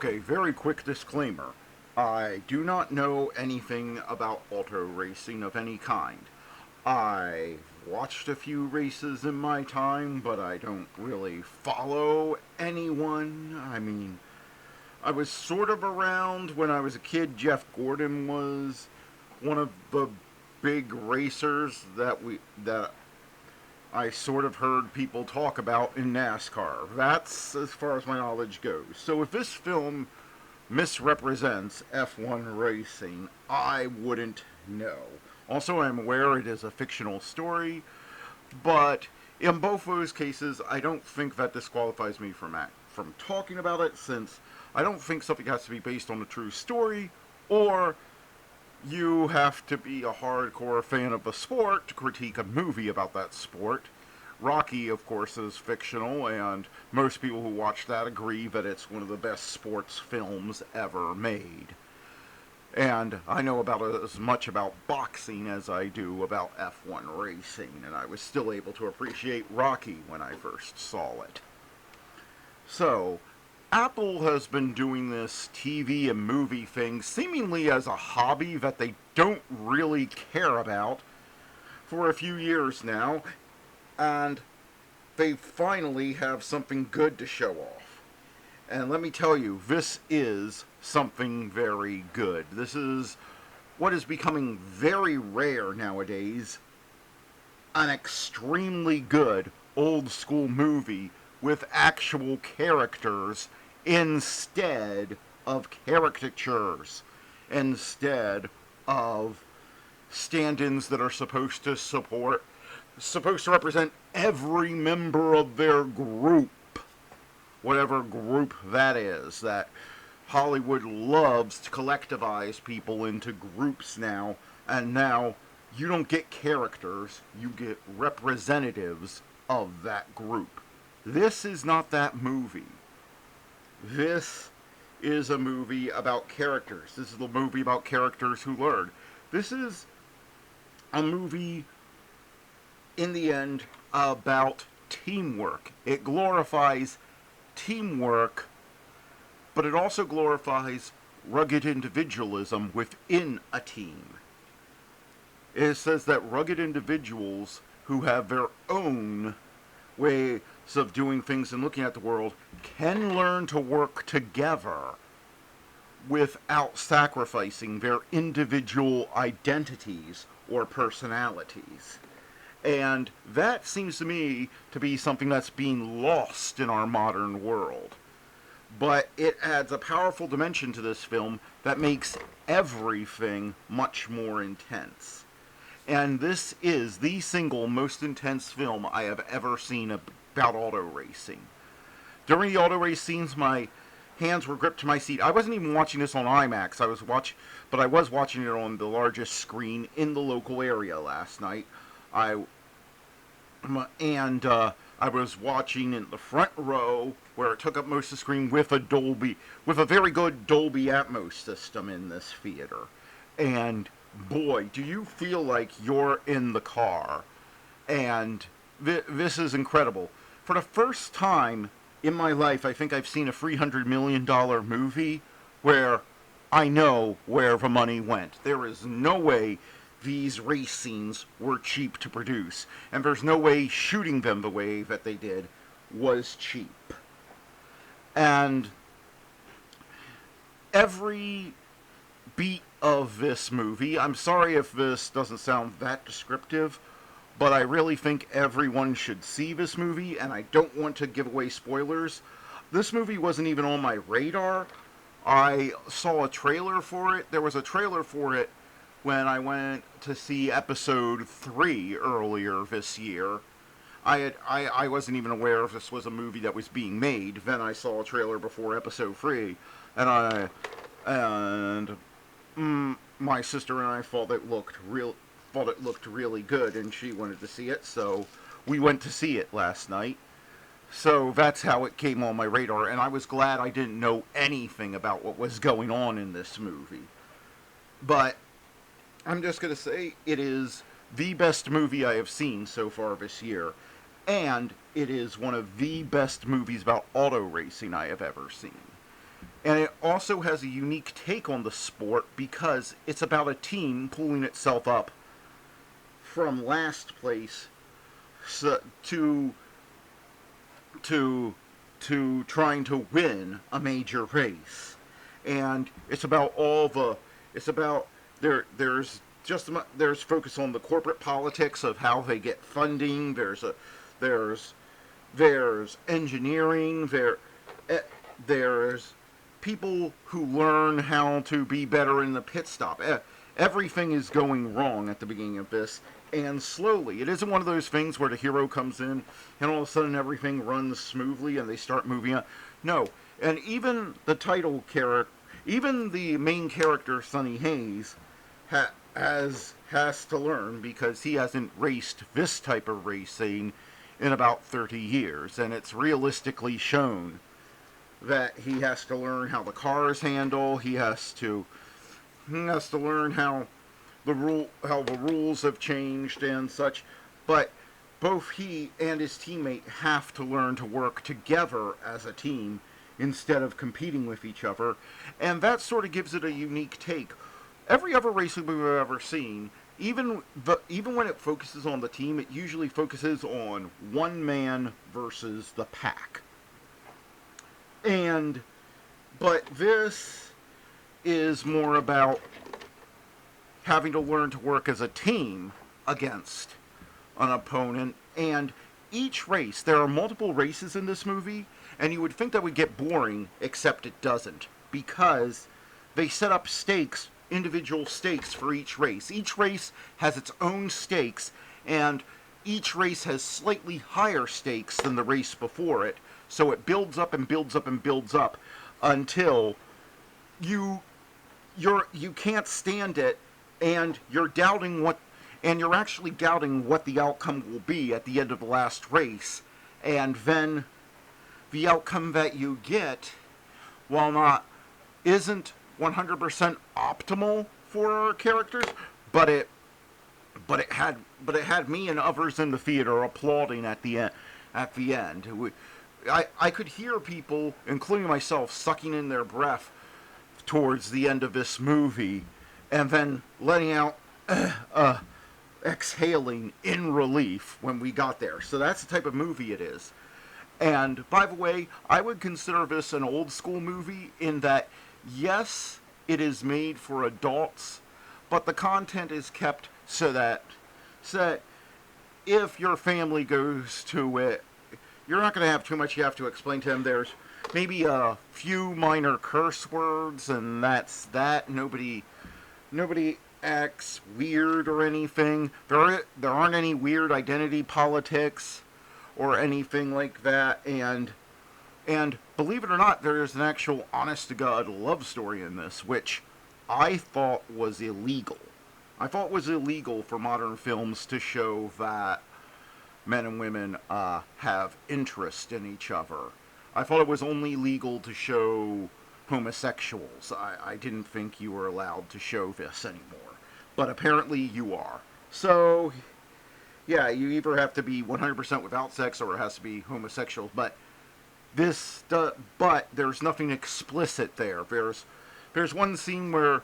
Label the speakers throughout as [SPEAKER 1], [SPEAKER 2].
[SPEAKER 1] Okay, very quick disclaimer. I do not know anything about auto racing of any kind. I've watched a few races in my time, but I don't really follow anyone. I was sort of around when I was a kid. Jeff Gordon was one of the big racers that I sort of heard people talk about in NASCAR. That's as far as my knowledge goes. So if this film misrepresents F1 racing, I wouldn't know. Also, I'm aware it is a fictional story, but in both those cases, I don't think that disqualifies me from talking about it, since I don't think something has to be based on a true story, or you have to be a hardcore fan of the sport to critique a movie about that sport. Rocky, of course, is fictional, and most people who watch that agree that it's one of the best sports films ever made. And I know about as much about boxing as I do about F1 racing, and I was still able to appreciate Rocky when I first saw it. So, Apple has been doing this TV and movie thing seemingly as a hobby that they don't really care about for a few years now, and they finally have something good to show off. And let me tell you, this is something very good. This is what is becoming very rare nowadays, an extremely good old school movie with actual characters instead of caricatures, instead of stand-ins that are supposed to represent every member of their group, whatever group that is, that Hollywood loves to collectivize people into groups now, and now you don't get characters, you get representatives of that group. This is not that movie. This is a movie about characters. This is a movie about characters who learn. This is a movie, in the end, about teamwork. It glorifies teamwork, but it also glorifies rugged individualism within a team. It says that rugged individuals who have their own ways of doing things and looking at the world can learn to work together without sacrificing their individual identities or personalities. And that seems to me to be something that's being lost in our modern world. But it adds a powerful dimension to this film that makes everything much more intense. And this is the single most intense film I have ever seen about auto racing. During the auto race scenes, my hands were gripped to my seat. I wasn't even watching this on IMAX. But I was watching it on the largest screen in the local area last night. I was watching in the front row where it took up most of the screen with a very good Dolby Atmos system in this theater. And boy, do you feel like you're in the car. And this is incredible. For the first time in my life, I think I've seen a $300 million movie where I know where the money went. There is no way these race scenes were cheap to produce, and there's no way shooting them the way that they did was cheap. And every beat of this movie, I'm sorry if this doesn't sound that descriptive, but I really think everyone should see this movie, and I don't want to give away spoilers. This movie wasn't even on my radar. I saw a trailer for it. There was a trailer for it when I went to see episode 3 earlier this year. I wasn't even aware if this was a movie that was being made. Then I saw a trailer before episode 3, and my sister and I thought it looked really good, and she wanted to see it, so we went to see it last night. So that's how it came on my radar, and I was glad I didn't know anything about what was going on in this movie. But I'm just going to say it is the best movie I have seen so far this year, and it is one of the best movies about auto racing I have ever seen. And it also has a unique take on the sport because it's about a team pulling itself up from last place to to to trying to win a major race. And it's about all the it's about there's focus on the corporate politics of how they get funding. There's there's engineering. There's people who learn how to be better in the pit stop. Everything is going wrong at the beginning of this, and slowly. It isn't one of those things where the hero comes in and all of a sudden everything runs smoothly and they start moving on. No, and even the title character, even the main character, Sonny Hayes, has to learn because he hasn't raced this type of racing in about 30 years, and it's realistically shown that he has to learn how the cars handle. He has to learn how the rules have changed and such. But both he and his teammate have to learn to work together as a team instead of competing with each other, and that sort of gives it a unique take. Every other racing movie I've ever seen, even when it focuses on the team, it usually focuses on one man versus the pack. And but this is more about having to learn to work as a team against an opponent. And each race, there are multiple races in this movie, and you would think that would get boring, except it doesn't, because they set up stakes, individual stakes for each race. Each race has its own stakes, and each race has slightly higher stakes than the race before it, so it builds up and builds up and builds up until you can't stand it, and you're actually doubting what the outcome will be at the end of the last race. And then the outcome that you get, while not isn't 100% optimal for our characters, but it had me and others in the theater applauding at the end. I could hear people, including myself, sucking in their breath towards the end of this movie, and then letting out, exhaling in relief when we got there. So that's the type of movie it is. And by the way, I would consider this an old school movie in that, yes, it is made for adults, but the content is kept so that if your family goes to it, you're not going to have too much you have to explain to them. There's maybe a few minor curse words, and that's that. Nobody acts weird or anything. There aren't any weird identity politics or anything like that. And believe it or not, there is an actual honest-to-God love story in this, which I thought was illegal. I thought it was illegal for modern films to show that men and women have interest in each other. I thought it was only legal to show homosexuals. I didn't think you were allowed to show this anymore. But apparently you are. So, yeah, you either have to be 100% without sex or it has to be homosexual. But there's nothing explicit there. There's one scene where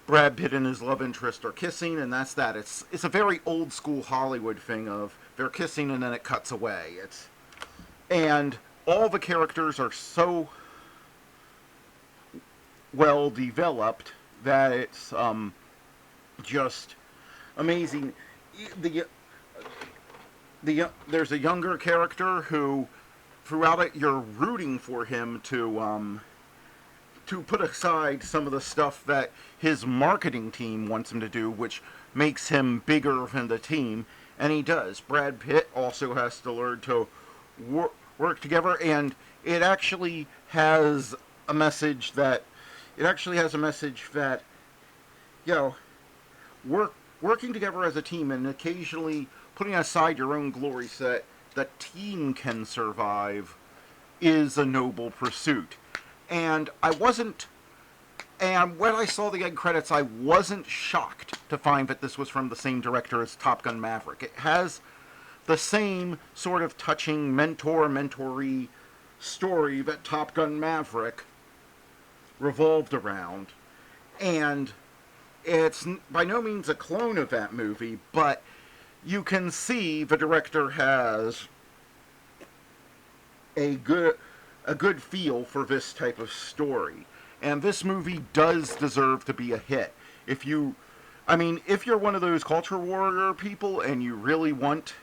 [SPEAKER 1] Brad Pitt and his love interest are kissing, and that's that. It's a very old school Hollywood thing of they're kissing and then it cuts away. And all the characters are so well developed that it's just amazing. There's a younger character who, throughout it, you're rooting for him to put aside some of the stuff that his marketing team wants him to do, which makes him bigger than the team, and he does. Brad Pitt also has to learn to work together, and it actually has a message that, you know, working together as a team and occasionally putting aside your own glory so that the team can survive is a noble pursuit. And when I saw the end credits, I wasn't shocked to find that this was from the same director as Top Gun Maverick. It has the same sort of touching mentor-mentoree story that Top Gun Maverick revolved around. And it's by no means a clone of that movie, but you can see the director has a good a good feel for this type of story. And this movie does deserve to be a hit. If you if you're one of those culture warrior people and you really want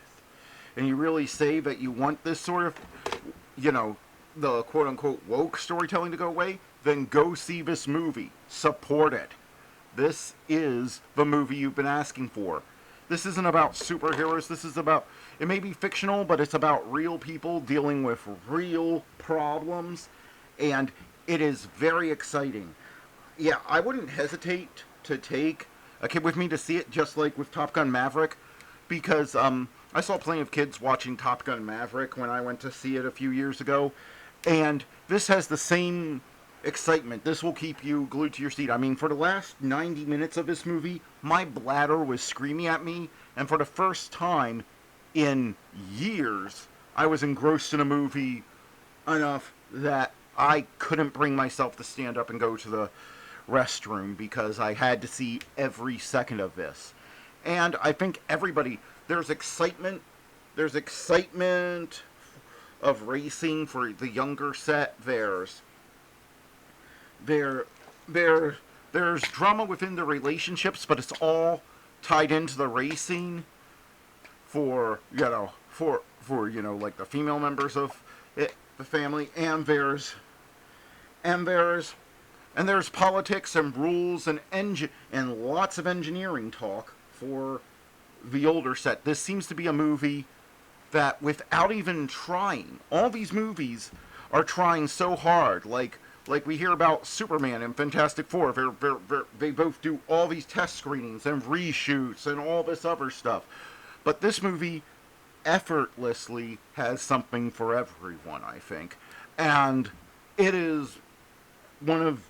[SPEAKER 1] and you really say that you want this sort of, you know, the quote unquote woke storytelling to go away, then go see this movie. Support it. This is the movie you've been asking for. This isn't about superheroes. This is about, it may be fictional, but it's about real people dealing with real problems. And it is very exciting. Yeah, I wouldn't hesitate to take a kid with me to see it, just like with Top Gun Maverick, because I saw plenty of kids watching Top Gun Maverick when I went to see it a few years ago. And this has the same excitement. This will keep you glued to your seat. I mean, for the last 90 minutes of this movie, my bladder was screaming at me, and for the first time in years, I was engrossed in a movie enough that I couldn't bring myself to stand up and go to the restroom because I had to see every second of this. And I think everybody, there's excitement of racing for the younger set. There there's drama within the relationships, but it's all tied into the racing for like the female members of it, the family, and there's politics and rules and lots of engineering talk for the older set. This seems to be a movie that, without even trying, all these movies are trying so hard. Like we hear about Superman and Fantastic Four. They both do all these test screenings and reshoots and all this other stuff. But this movie effortlessly has something for everyone, I think. And it is one of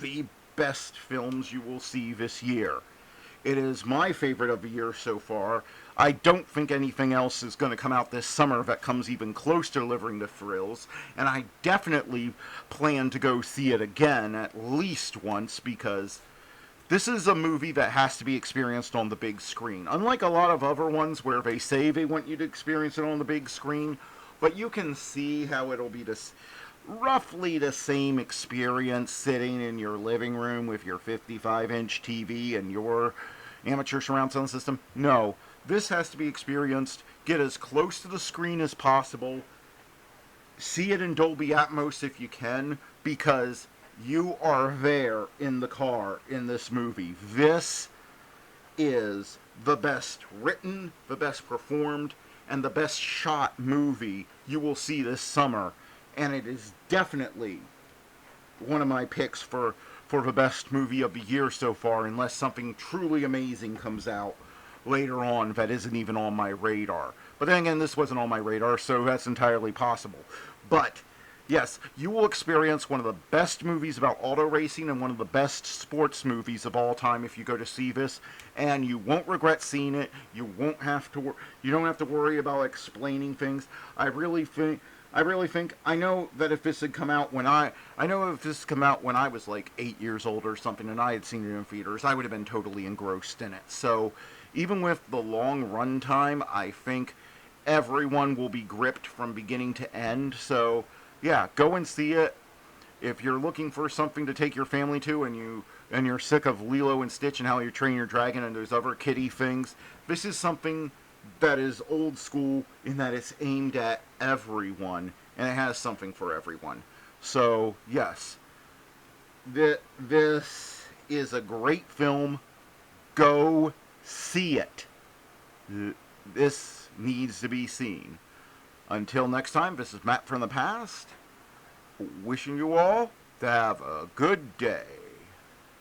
[SPEAKER 1] the best films you will see this year. It is my favorite of the year so far. I don't think anything else is going to come out this summer that comes even close to delivering the thrills, and I definitely plan to go see it again at least once, because this is a movie that has to be experienced on the big screen. Unlike a lot of other ones where they say they want you to experience it on the big screen, but you can see how it'll be roughly the same experience sitting in your living room with your 55-inch TV and your amateur surround sound system. No, this has to be experienced. Get as close to the screen as possible. See it in Dolby Atmos if you can, because you are there in the car in this movie. This is the best written, the best performed, and the best shot movie you will see this summer. And it is definitely one of my picks for the best movie of the year so far, unless something truly amazing comes out later on that isn't even on my radar. But then again, this wasn't on my radar, so that's entirely possible. But yes, you will experience one of the best movies about auto racing and one of the best sports movies of all time if you go to see this, and you won't regret seeing it. You don't have to worry about explaining things. I know that if this had come out when I was like 8 years old or something and I had seen it in theaters, I would have been totally engrossed in it. So even with the long run time, I think everyone will be gripped from beginning to end. So yeah, go and see it. If you're looking for something to take your family to, and you're sick of Lilo and Stitch and How You Train Your Dragon and those other kiddie things, this is something that is old school in that it's aimed at everyone, and it has something for everyone. So yes, this is a great film. Go see it. This needs to be seen. Until next time, this is Matt from the past, wishing you all to have a good day.